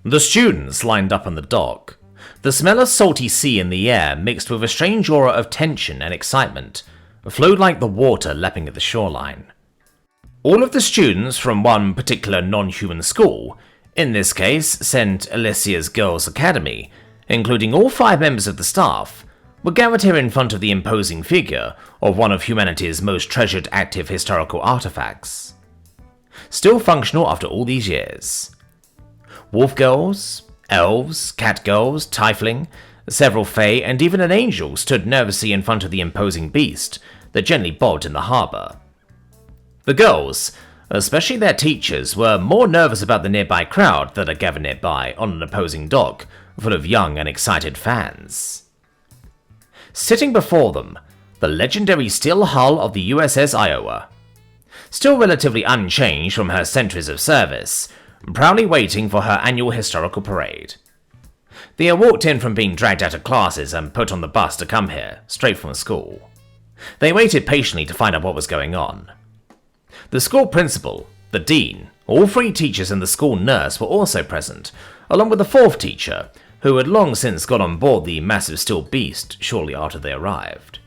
The students lined up on the dock. The smell of salty sea in the air mixed with a strange aura of tension and excitement flowed like the water lapping at the shoreline. All of the students from one particular non-human school, in this case St. Alicia's Girls' Academy, including all 5 members of the staff, were gathered here in front of the imposing figure of one of humanity's most treasured active historical artifacts. Still functional after all these years. Wolf girls, elves, cat girls, tiefling, several fae, and even an angel stood nervously in front of the imposing beast that gently bobbed in the harbour. The girls, especially their teachers, were more nervous about the nearby crowd that had gathered nearby on an opposing dock full of young and excited fans. Sitting before them, the legendary steel hull of the USS Iowa, still relatively unchanged from her centuries of service, proudly waiting for her annual historical parade. They had walked in from being dragged out of classes and put on the bus to come here, straight from school. They waited patiently to find out what was going on. The school principal, the dean, all 3 teachers and the school nurse were also present, along with the 4th teacher, who had long since got on board the massive steel beast shortly after they arrived.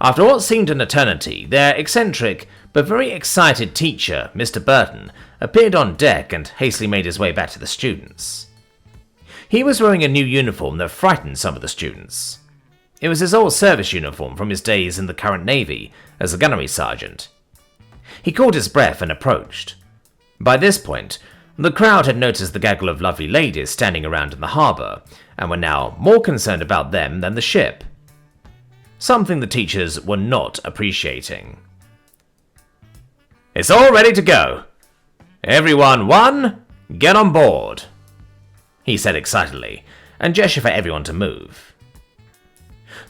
After what seemed an eternity, their eccentric but very excited teacher, Mr. Burton, appeared on deck and hastily made his way back to the students. He was wearing a new uniform that frightened some of the students. It was his old service uniform from his days in the current Navy as a gunnery sergeant. He caught his breath and approached. By this point, the crowd had noticed the gaggle of lovely ladies standing around in the harbour, and were now more concerned about them than the ship. Something the teachers were not appreciating. "It's all ready to go. Everyone, get on board," he said excitedly, and gestured for everyone to move.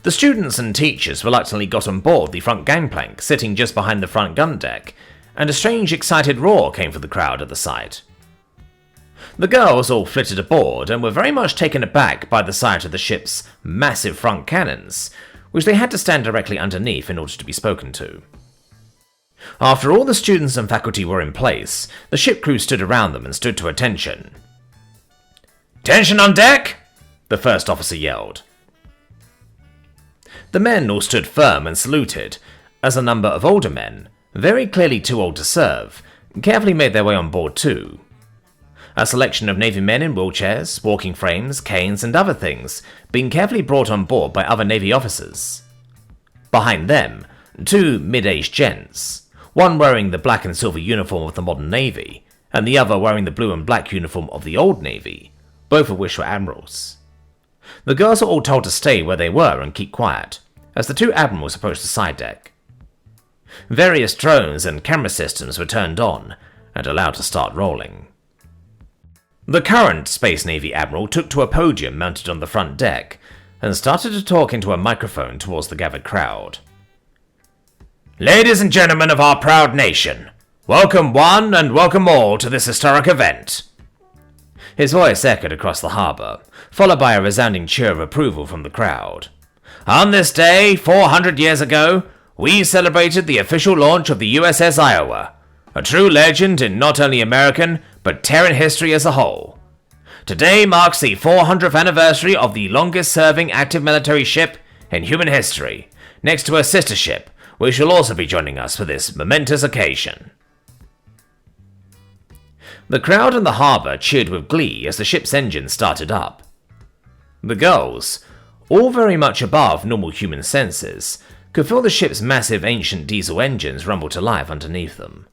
The students and teachers reluctantly got on board the front gangplank, sitting just behind the front gun deck, and a strange excited roar came from the crowd at the sight. The girls all flitted aboard and were very much taken aback by the sight of the ship's massive front cannons, which they had to stand directly underneath in order to be spoken to. After all the students and faculty were in place, the ship crew stood around them and stood to attention. "Attention on deck!" the first officer yelled. The men all stood firm and saluted, as a number of older men, very clearly too old to serve, carefully made their way on board too. A selection of Navy men in wheelchairs, walking frames, canes, and other things being carefully brought on board by other Navy officers. Behind them, 2 mid-aged gents, one wearing the black and silver uniform of the modern Navy, and the other wearing the blue and black uniform of the old Navy, both of which were admirals. The girls were all told to stay where they were and keep quiet, as the 2 admirals approached the side deck. Various drones and camera systems were turned on and allowed to start rolling. The current Space Navy Admiral took to a podium mounted on the front deck and started to talk into a microphone towards the gathered crowd. "Ladies and gentlemen of our proud nation, welcome one and welcome all to this historic event." His voice echoed across the harbour, followed by a resounding cheer of approval from the crowd. "On this day, 400 years ago, we celebrated the official launch of the USS Iowa, a true legend in not only American, but Terran history as a whole. Today marks the 400th anniversary of the longest-serving active military ship in human history, next to a sister ship, which will also be joining us for this momentous occasion." The crowd in the harbour cheered with glee as the ship's engine started up. The girls, all very much above normal human senses, could feel the ship's massive ancient diesel engines rumble to life underneath them.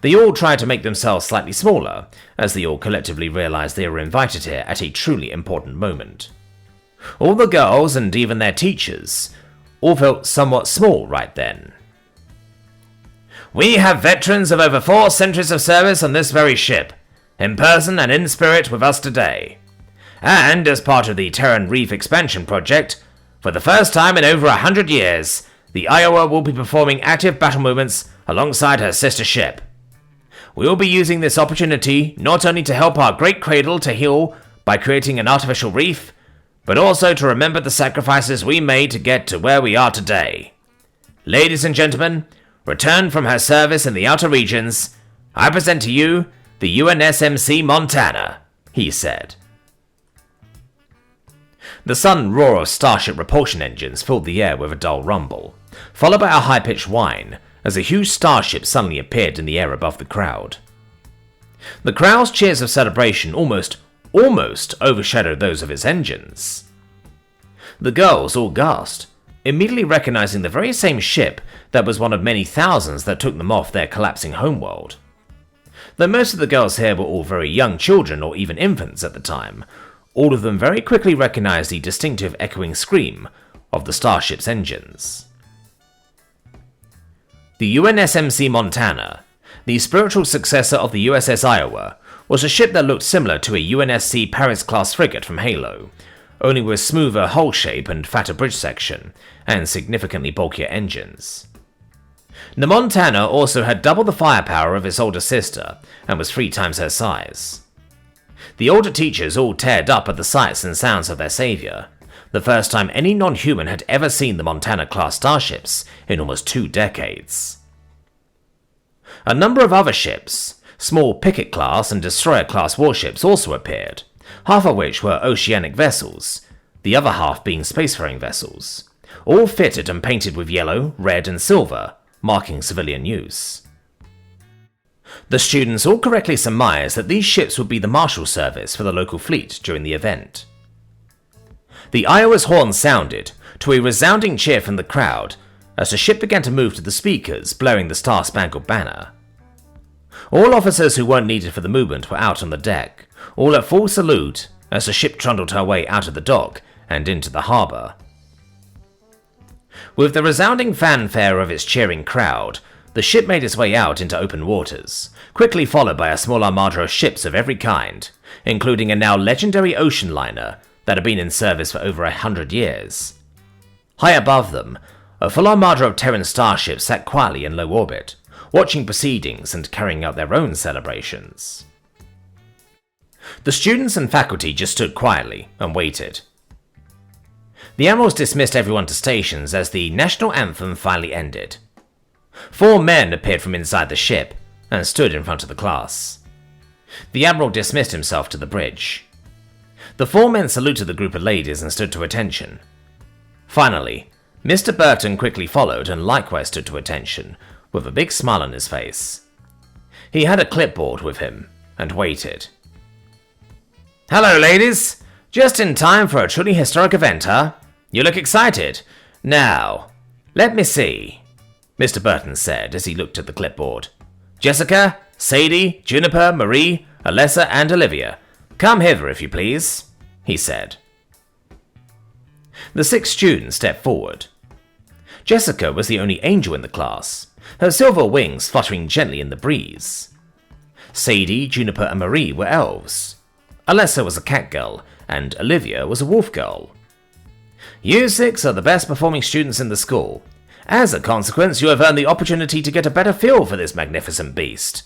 They all tried to make themselves slightly smaller, as they all collectively realized they were invited here at a truly important moment. All the girls, and even their teachers, all felt somewhat small right then. "We have veterans of over 4 centuries of service on this very ship, in person and in spirit with us today. And as part of the Terran Reef expansion project, for the first time in over 100 years, the Iowa will be performing active battle movements alongside her sister ship. We will be using this opportunity not only to help our great cradle to heal by creating an artificial reef, but also to remember the sacrifices we made to get to where we are today. Ladies and gentlemen, returned from her service in the outer regions, I present to you the UNSMC Montana, he said. The sudden roar of starship propulsion engines filled the air with a dull rumble, followed by a high-pitched whine as a huge starship suddenly appeared in the air above the crowd. The crowd's cheers of celebration almost overshadowed those of its engines. The girls all gasped, immediately recognizing the very same ship that was one of many thousands that took them off their collapsing homeworld. Though most of the girls here were all very young children or even infants at the time, all of them very quickly recognized the distinctive echoing scream of the starship's engines. The UNSMC Montana, the spiritual successor of the USS Iowa, was a ship that looked similar to a UNSC Paris-class frigate from Halo, only with smoother hull shape and fatter bridge section, and significantly bulkier engines. The Montana also had double the firepower of its older sister, and was 3 times her size. The older teachers all teared up at the sights and sounds of their savior, the first time any non-human had ever seen the Montana-class starships in almost 2 decades. A number of other ships, small Pickett-class and Destroyer-class warships also appeared, half of which were oceanic vessels, the other half being spacefaring vessels, all fitted and painted with yellow, red, and silver, marking civilian use. The students all correctly surmised that these ships would be the marshal service for the local fleet during the event. The Iowa's horn sounded, to a resounding cheer from the crowd, as the ship began to move to the speakers, blaring the Star-Spangled Banner. All officers who weren't needed for the movement were out on the deck, all at full salute as the ship trundled her way out of the dock and into the harbour. With the resounding fanfare of its cheering crowd, the ship made its way out into open waters, quickly followed by a small armada of ships of every kind, including a now legendary ocean liner that had been in service for over 100 years. High above them, a full armada of Terran starships sat quietly in low orbit, watching proceedings and carrying out their own celebrations. The students and faculty just stood quietly and waited. The admirals dismissed everyone to stations as the national anthem finally ended. 4 men appeared from inside the ship and stood in front of the class. The admiral dismissed himself to the bridge. The 4 men saluted the group of ladies and stood to attention. Finally, Mr. Burton quickly followed and likewise stood to attention, with a big smile on his face. He had a clipboard with him and waited. "Hello, ladies! Just in time for a truly historic event, huh? You look excited. Now, let me see," Mr. Burton said as he looked at the clipboard. "Jessica, Sadie, Juniper, Marie, Alessa, and Olivia, come hither if you please," he said. The 6 students stepped forward. Jessica was the only angel in the class, her silver wings fluttering gently in the breeze. Sadie, Juniper, and Marie were elves. Alessa was a cat girl, and Olivia was a wolf girl. "You 6 are the best performing students in the school. As a consequence, you have earned the opportunity to get a better feel for this magnificent beast.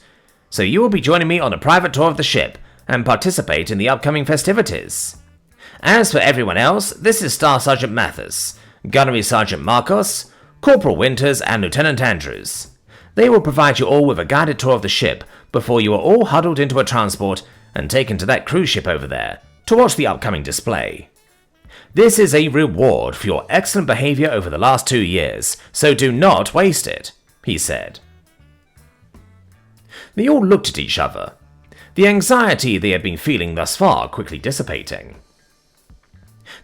So you will be joining me on a private tour of the ship and participate in the upcoming festivities. As for everyone else, this is Staff Sergeant Mathis, Gunnery Sergeant Marcos, Corporal Winters, and Lieutenant Andrews. They will provide you all with a guided tour of the ship before you are all huddled into a transport and taken to that cruise ship over there to watch the upcoming display. This is a reward for your excellent behavior over the last 2 years, so do not waste it," he said. They all looked at each other, the anxiety they had been feeling thus far quickly dissipating.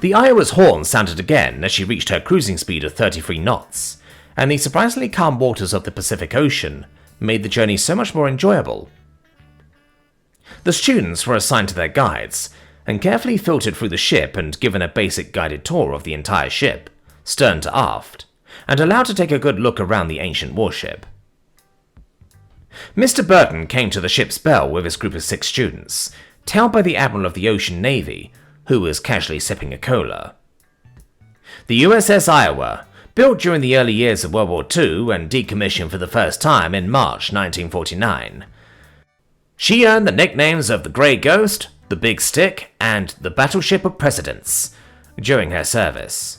The Iowa's horn sounded again as she reached her cruising speed of 33 knots, and the surprisingly calm waters of the Pacific Ocean made the journey so much more enjoyable. The students were assigned to their guides, and carefully filtered through the ship and given a basic guided tour of the entire ship, stern to aft, and allowed to take a good look around the ancient warship. Mr. Burton came to the ship's bell with his group of 6 students, tailed by the Admiral of the Ocean Navy, who was casually sipping a cola. The USS Iowa, built during the early years of World War II and decommissioned for the first time in March 1949. She earned the nicknames of the Grey Ghost, the Big Stick, and the Battleship of Presidents during her service.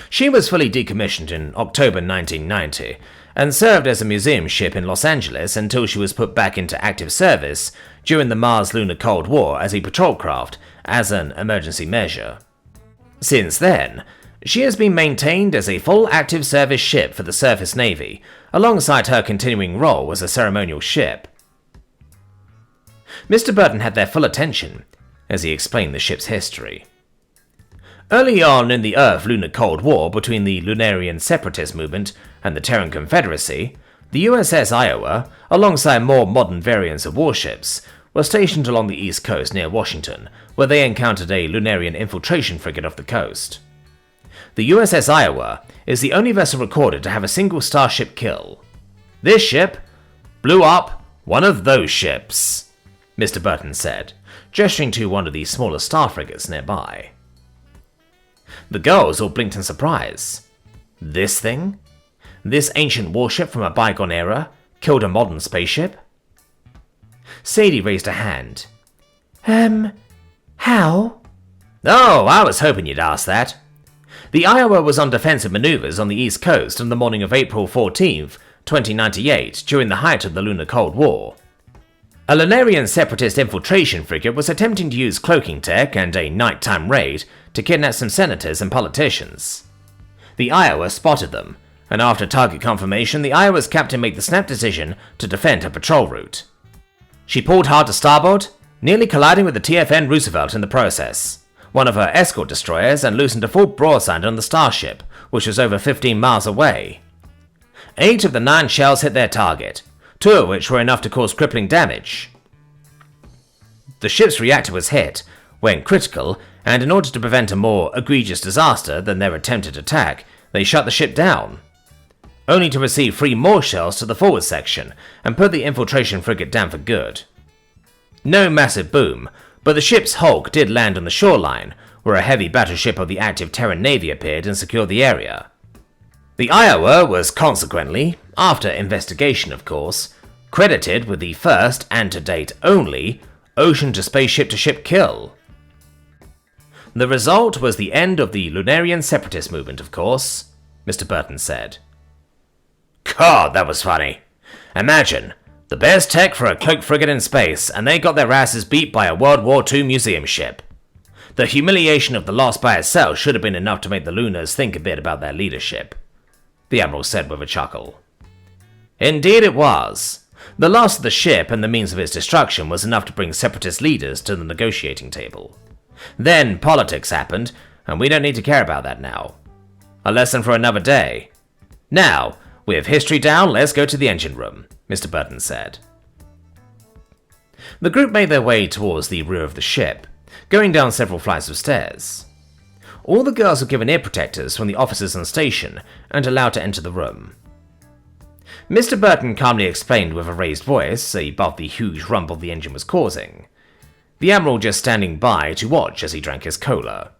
She was fully decommissioned in October 1990, and served as a museum ship in Los Angeles until she was put back into active service during the Mars-Lunar Cold War as a patrol craft as an emergency measure. Since then, she has been maintained as a full active service ship for the Surface Navy, alongside her continuing role as a ceremonial ship. Mr. Burton had their full attention as he explained the ship's history. Early on in the Earth-Lunar Cold War between the Lunarian Separatist movement and the Terran Confederacy, the USS Iowa, alongside more modern variants of warships, were stationed along the east coast near Washington, where they encountered a Lunarian infiltration frigate off the coast. The USS Iowa is the only vessel recorded to have a single starship kill. This ship blew up one of those ships, Mr. Burton said, gesturing to one of the smaller star frigates nearby. The girls all blinked in surprise. This thing? This ancient warship from a bygone era killed a modern spaceship? Sadie raised a hand. How? Oh, I was hoping you'd ask that. The Iowa was on defensive maneuvers on the East Coast on the morning of April 14th, 2098, during the height of the Lunar Cold War. A Lunarian Separatist infiltration frigate was attempting to use cloaking tech and a nighttime raid to kidnap some senators and politicians. The Iowa spotted them, and after target confirmation, the Iowa's captain made the snap decision to defend her patrol route. She pulled hard to starboard, nearly colliding with the TFN Roosevelt in the process, one of her escort destroyers, and loosened a full broadside on the Starship, which was over 15 miles away. 8 of the 9 shells hit their target, 2 of which were enough to cause crippling damage. The ship's reactor was hit, went critical, and in order to prevent a more egregious disaster than their attempted attack, they shut the ship down, only to receive 3 more shells to the forward section and put the infiltration frigate down for good. No massive boom, but the ship's hulk did land on the shoreline, where a heavy battleship of the active Terran Navy appeared and secured the area. The Iowa was consequently, after investigation of course, credited with the first, and to date only, ocean-to-spaceship-to-ship kill. The result was the end of the Lunarian Separatist movement, of course, Mr. Burton said. God, that was funny. Imagine, the best tech for a cloaked frigate in space, and they got their asses beat by a World War II museum ship. The humiliation of the loss by itself should have been enough to make the Lunars think a bit about their leadership, the Admiral said with a chuckle. Indeed it was. The loss of the ship and the means of its destruction was enough to bring Separatist leaders to the negotiating table. Then politics happened, and we don't need to care about that now. A lesson for another day. Now, with history down, let's go to the engine room, Mr. Burton said. The group made their way towards the rear of the ship, going down several flights of stairs. All the girls were given ear protectors from the officers on station and allowed to enter the room. Mr. Burton calmly explained with a raised voice, above the huge rumble the engine was causing, the Admiral just standing by to watch as he drank his cola.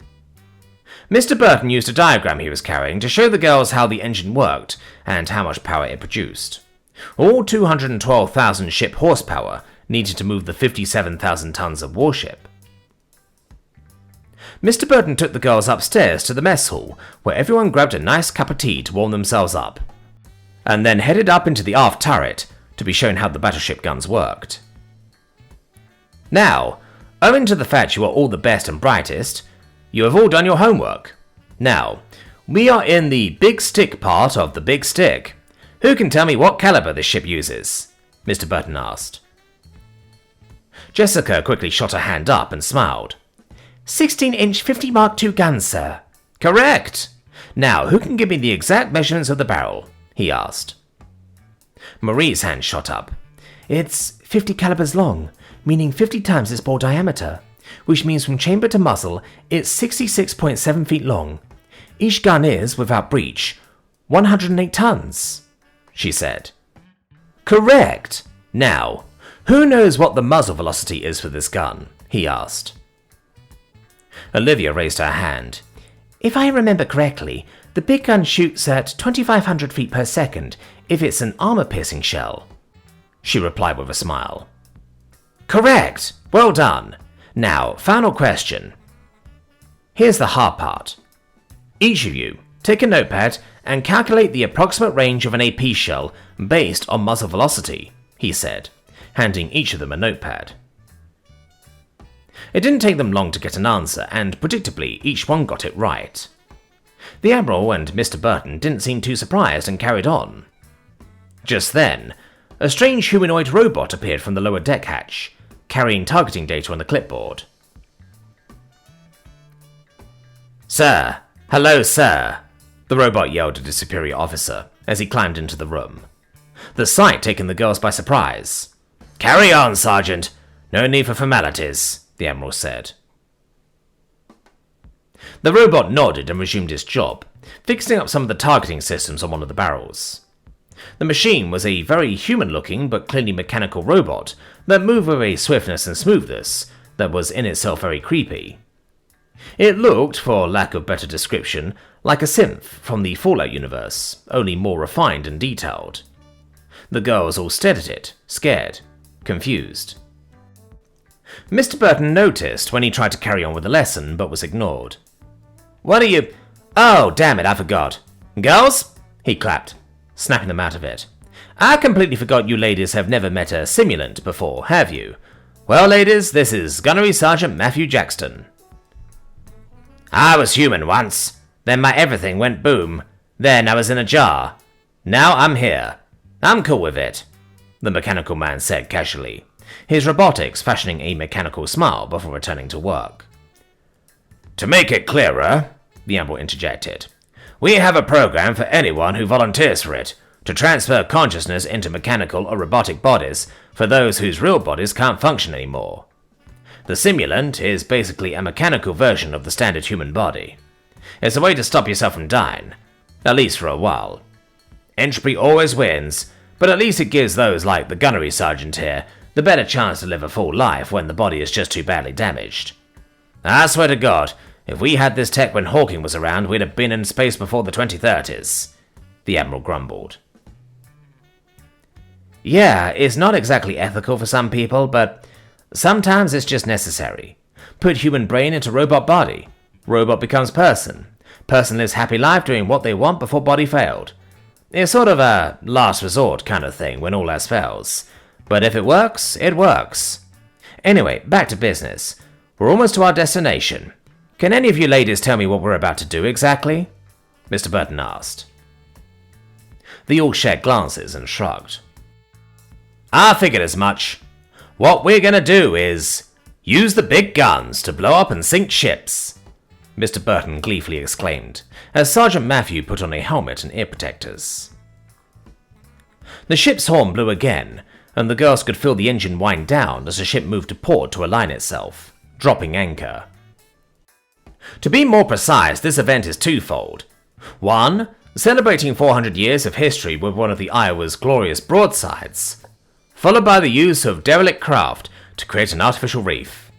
Mr. Burton used a diagram he was carrying to show the girls how the engine worked and how much power it produced. All 212,000 ship horsepower needed to move the 57,000 tons of warship. Mr. Burton took the girls upstairs to the mess hall, where everyone grabbed a nice cup of tea to warm themselves up, and then headed up into the aft turret to be shown how the battleship guns worked. Now, owing to the fact you are all the best and brightest, you have all done your homework. Now, we are in the big stick part of the big stick. Who can tell me what caliber this ship uses? Mr. Burton asked. Jessica quickly shot her hand up and smiled. 16-inch 50 Mark II guns, sir. Correct! Now, who can give me the exact measurements of the barrel? He asked. Marie's hand shot up. It's 50 calibers long, meaning 50 times its bore diameter, which means from chamber to muzzle, it's 66.7 feet long. Each gun is, without breach, 108 tons, she said. Correct! Now, who knows what the muzzle velocity is for this gun? He asked. Olivia raised her hand. If I remember correctly, the big gun shoots at 2,500 feet per second if it's an armor-piercing shell, she replied with a smile. Correct! Well done! Now, final question. Here's the hard part. Each of you, take a notepad and calculate the approximate range of an AP shell based on muzzle velocity, he said, handing each of them a notepad. It didn't take them long to get an answer, and predictably, each one got it right. The Admiral and Mr. Burton didn't seem too surprised and carried on. Just then, a strange humanoid robot appeared from the lower deck hatch, carrying targeting data on the clipboard. "Sir! Hello, sir!" the robot yelled at his superior officer as he climbed into the room, the sight taking the girls by surprise. "Carry on, Sergeant! No need for formalities," the Admiral said. The robot nodded and resumed its job, fixing up some of the targeting systems on one of the barrels. The machine was a very human-looking but clearly mechanical robot that moved with a swiftness and smoothness that was in itself very creepy. It looked, for lack of better description, like a synth from the Fallout universe, only more refined and detailed. The girls all stared at it, scared, confused. Mr. Burton noticed when he tried to carry on with the lesson, but was ignored. "What are you— Oh, damn it, I forgot. Girls?" he clapped, snapping them out of it. "I completely forgot you ladies have never met a simulant before, have you? Well, ladies, this is Gunnery Sergeant Matthew Jackson." "I was human once. Then my everything went boom. Then I was in a jar. Now I'm here. I'm cool with it," the mechanical man said casually, his robotics fashioning a mechanical smile before returning to work. "To make it clearer," the Admiral interjected, "we have a program for anyone who volunteers for it, to transfer consciousness into mechanical or robotic bodies for those whose real bodies can't function anymore. The simulant is basically a mechanical version of the standard human body. It's a way to stop yourself from dying, at least for a while. Entropy always wins, but at least it gives those like the gunnery sergeant here the better chance to live a full life when the body is just too badly damaged. I swear to God, if we had this tech when Hawking was around, we'd have been in space before the 2030s, the Admiral grumbled. "Yeah, it's not exactly ethical for some people, but sometimes it's just necessary. Put human brain into robot body. Robot becomes person. Person lives happy life doing what they want before body failed. It's sort of a last resort kind of thing when all else fails. But if it works, it works. Anyway, back to business. We're almost to our destination. Can any of you ladies tell me what we're about to do exactly?" Mr. Burton asked. They all shared glances and shrugged. "I figured as much. What we're gonna do is use the big guns to blow up and sink ships," Mr. Burton gleefully exclaimed, as Sergeant Matthew put on a helmet and ear protectors. The ship's horn blew again, and the girls could feel the engine wind down as the ship moved to port to align itself, dropping anchor. To be more precise, this event is twofold. One, celebrating 400 years of history with one of the Iowa's glorious broadsides, followed by the use of derelict craft to create an artificial reef.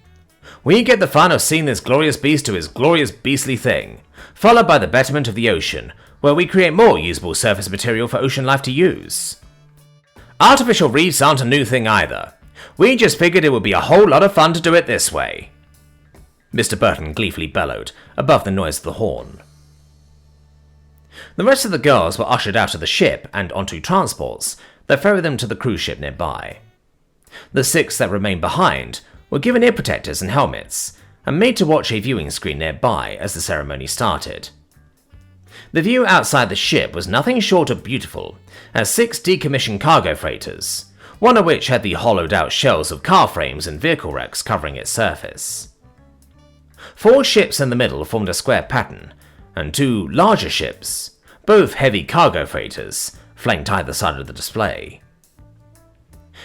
We get the fun of seeing this glorious beast do its glorious beastly thing, followed by the betterment of the ocean, where we create more usable surface material for ocean life to use. Artificial reefs aren't a new thing either. We just figured it would be a whole lot of fun to do it this way," Mr. Burton gleefully bellowed, above the noise of the horn. The rest of the girls were ushered out of the ship and onto transports that ferried them to the cruise ship nearby. The 6 that remained behind were given ear protectors and helmets, and made to watch a viewing screen nearby as the ceremony started. The view outside the ship was nothing short of beautiful, as 6 decommissioned cargo freighters, one of which had the hollowed-out shells of car frames and vehicle wrecks covering its surface. 4 ships in the middle formed a square pattern, and 2 larger ships, both heavy cargo freighters, flanked either side of the display.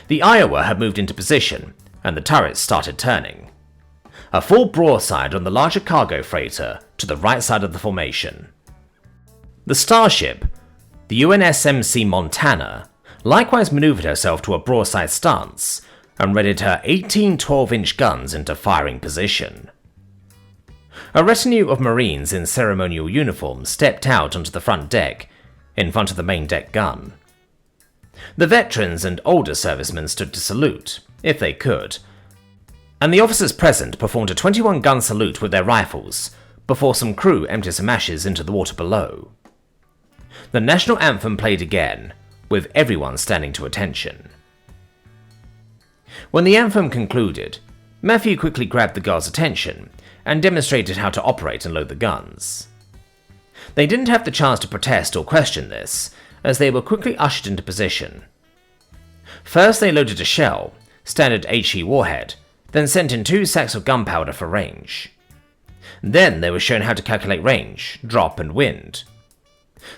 The Iowa had moved into position, and the turrets started turning. A full broadside on the larger cargo freighter to the right side of the formation. The starship, the UNSMC Montana, likewise maneuvered herself to a broadside stance and readied her 18 12-inch guns into firing position. A retinue of Marines in ceremonial uniforms stepped out onto the front deck, in front of the main deck gun. The veterans and older servicemen stood to salute, if they could, and the officers present performed a 21-gun salute with their rifles, before some crew emptied some ashes into the water below. The national anthem played again, with everyone standing to attention. When the anthem concluded, Matthew quickly grabbed the guards' attention and demonstrated how to operate and load the guns. They didn't have the chance to protest or question this, as they were quickly ushered into position. First they loaded a shell, standard HE warhead, then sent in 2 sacks of gunpowder for range. Then they were shown how to calculate range, drop, and wind.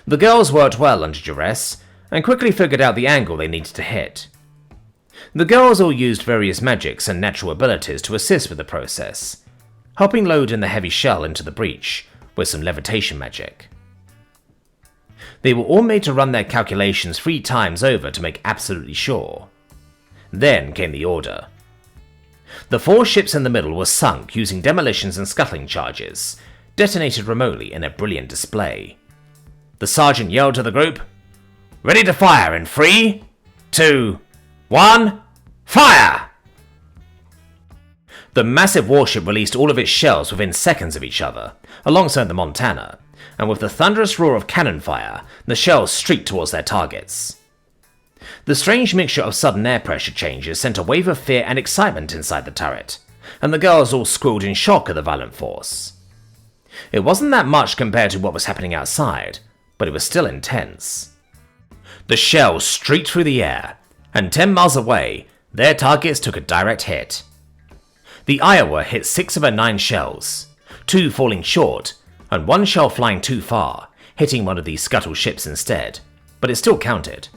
The girls worked well under duress, and quickly figured out the angle they needed to hit. The girls all used various magics and natural abilities to assist with the process, helping load in the heavy shell into the breach with some levitation magic. They were all made to run their calculations 3 times over to make absolutely sure. Then came the order. The 4 ships in the middle were sunk using demolitions and scuttling charges, detonated remotely in a brilliant display. The sergeant yelled to the group, "Ready to fire in 3, 2, 1, fire!" The massive warship released all of its shells within seconds of each other, alongside the Montana, and with the thunderous roar of cannon fire, the shells streaked towards their targets. The strange mixture of sudden air pressure changes sent a wave of fear and excitement inside the turret, and the girls all squealed in shock at the violent force. It wasn't that much compared to what was happening outside, but it was still intense. The shells streaked through the air, and 10 miles away, their targets took a direct hit. The Iowa hit 6 of her 9 shells, 2 falling short, and 1 shell flying too far, hitting one of the scuttle ships instead, but it still counted.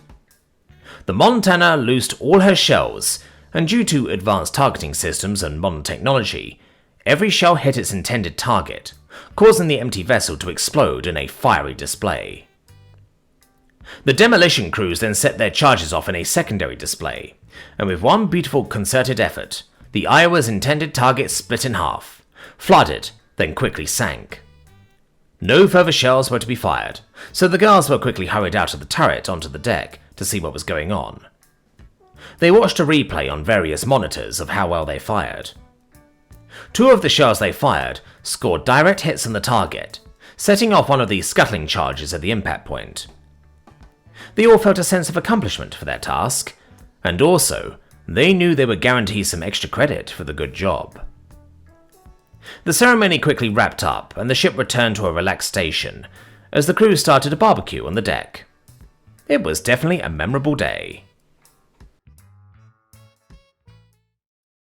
The Montana loosed all her shells, and due to advanced targeting systems and modern technology, every shell hit its intended target, causing the empty vessel to explode in a fiery display. The demolition crews then set their charges off in a secondary display, and with one beautiful concerted effort, the Iowa's intended target split in half, flooded, then quickly sank. No further shells were to be fired, so the girls were quickly hurried out of the turret onto the deck to see what was going on. They watched a replay on various monitors of how well they fired. 2 of the shells they fired scored direct hits on the target, setting off one of the scuttling charges at the impact point. They all felt a sense of accomplishment for their task, and also, they knew they were guaranteed some extra credit for the good job. The ceremony quickly wrapped up, and the ship returned to a relaxed station, as the crew started a barbecue on the deck. It was definitely a memorable day.